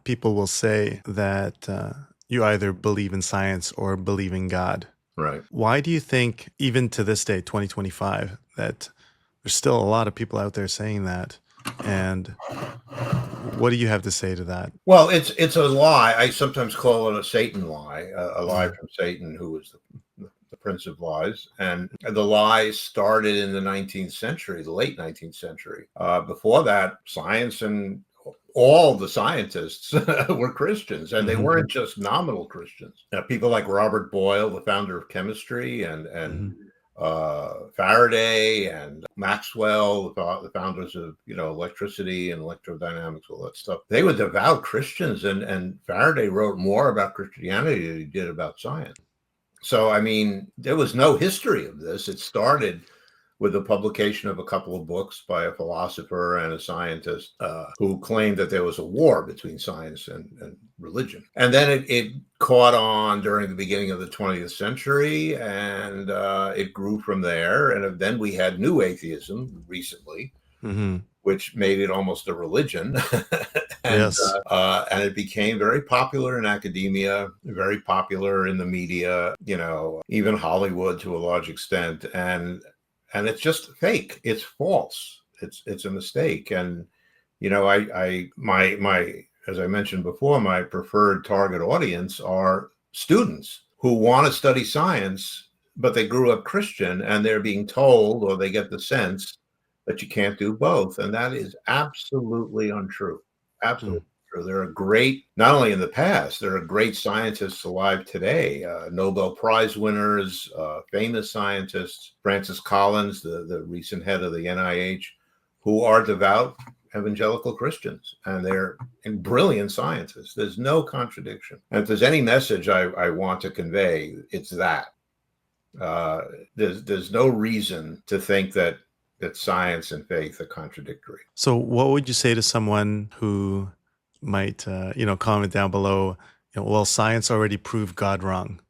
people will say that you either believe in science or believe in God. Right. Why do you think, even to this day, 2025, that there's still a lot of people out there saying that? And what do you have to say to that? Well, it's a lie. I sometimes call it a Satan lie, a lie from Satan, who is the prince of lies. And the lies started in the 19th century, the late 19th century. Before that, science and all the scientists were Christians, and they weren't just nominal Christians. People like Robert Boyle, the founder of chemistry, and Faraday and Maxwell, the founders of electricity and electrodynamics, all that stuff. They were devout Christians, and Faraday wrote more about Christianity than he did about science. So, I mean, there was no history of this. It started with the publication of a couple of books by a philosopher and a scientist who claimed that there was a war between science and religion. And then it caught on during the beginning of the 20th century, and it grew from there. And then we had new atheism recently, which made it almost a religion. And it became very popular in academia, very popular in the media, even Hollywood to a large extent. And it's just fake. It's false. It's a mistake. And, as I mentioned before, my preferred target audience are students who want to study science, but they grew up Christian and they're being told, or they get the sense that you can't do both. And that is absolutely untrue. Absolutely true. There are great, not only in the past, there are great scientists alive today, Nobel Prize winners, famous scientists, Francis Collins, the recent head of the NIH, who are devout evangelical Christians, and they're brilliant scientists. There's no contradiction. And if there's any message I want to convey, it's that. There's no reason to think that science and faith are contradictory. So what would you say to someone who might, comment down below, well, science already proved God wrong?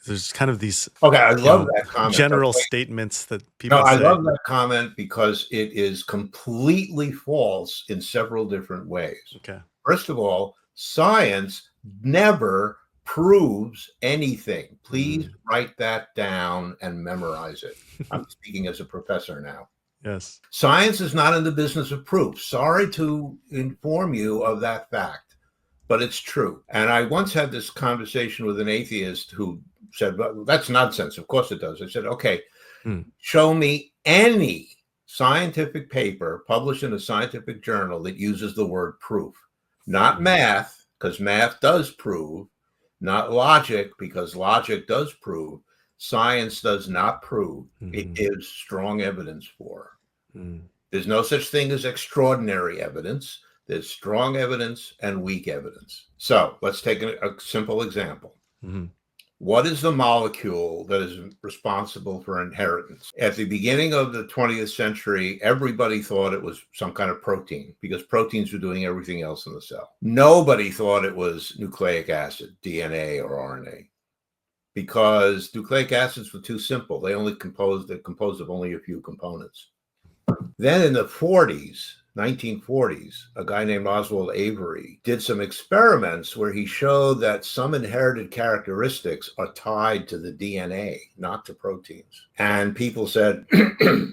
There's kind of these I love that comment. General statements that people say. I love that comment because it is completely false in several different ways. Okay. First of all, science never proves anything. Please write that down and memorize it. I'm speaking as a professor now. Yes. Science is not in the business of proof. Sorry to inform you of that fact, but it's true. And I once had this conversation with an atheist who said, well, that's nonsense. Of course it does. I said, okay, show me any scientific paper published in a scientific journal that uses the word proof. Not math, because math does prove. Not logic, because logic does prove. Science does not prove. It gives strong evidence for. There's no such thing as extraordinary evidence. There's strong evidence and weak evidence. So let's take a simple example. What is the molecule that is responsible for inheritance? At the beginning of the 20th century, everybody thought it was some kind of protein because proteins were doing everything else in the cell. Nobody thought it was nucleic acid, DNA or RNA, because nucleic acids were too simple. They're composed of only a few components. Then in the 1940s, a guy named Oswald Avery did some experiments where he showed that some inherited characteristics are tied to the DNA, not to proteins. And people said,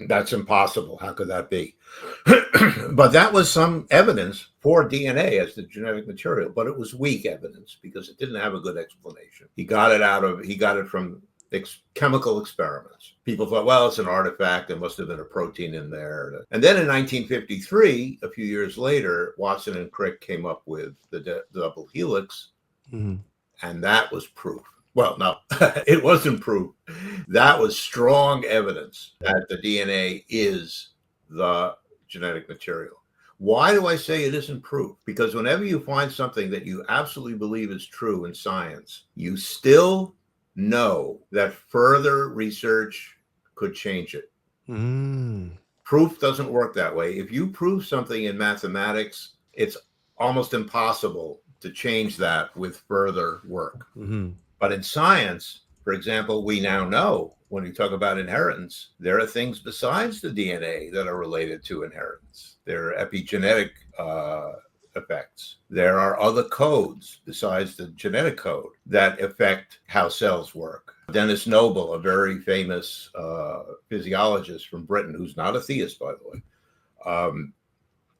that's impossible. How could that be? But that was some evidence for DNA as the genetic material, but it was weak evidence because it didn't have a good explanation. He got it from chemical experiments. People thought, well, it's an artifact. There must have been a protein in there. And then in 1953, a few years later, Watson and Crick came up with the double helix, and that was proof. Well, no, it wasn't proof. That was strong evidence that the DNA is the genetic material. Why do I say it isn't proof? Because whenever you find something that you absolutely believe is true in science, you still know that further research could change it. Proof doesn't work that way. If you prove something in mathematics, it's almost impossible to change that with further work. But in science, for example, we now know when you talk about inheritance, there are things besides the DNA that are related to inheritance. There are epigenetic effects. There are other codes besides the genetic code that affect how cells work. Dennis Nobel, a very famous physiologist from Britain, who's not a theist, by the way,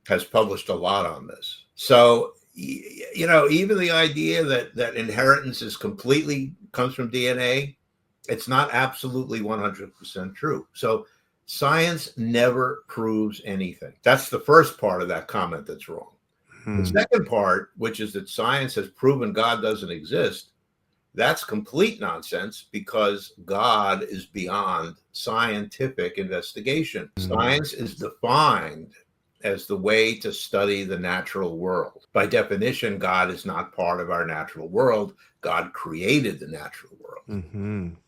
has published a lot on this. So, even the idea that inheritance is completely comes from DNA, it's not absolutely 100% true. So science never proves anything. That's the first part of that comment that's wrong. The second part, which is that science has proven God doesn't exist, that's complete nonsense, because God is beyond scientific investigation. Science is defined as the way to study the natural world. By definition, God is not part of our natural world. God created the natural world.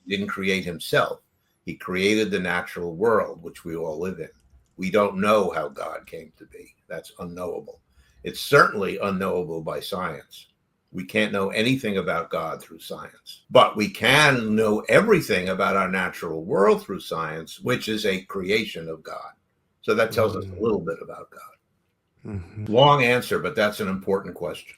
He didn't create himself. He created the natural world, which we all live in. We don't know how God came to be. That's unknowable. It's certainly unknowable by science. We can't know anything about God through science, but we can know everything about our natural world through science, which is a creation of God. So that tells us a little bit about God. Long answer, but that's an important question.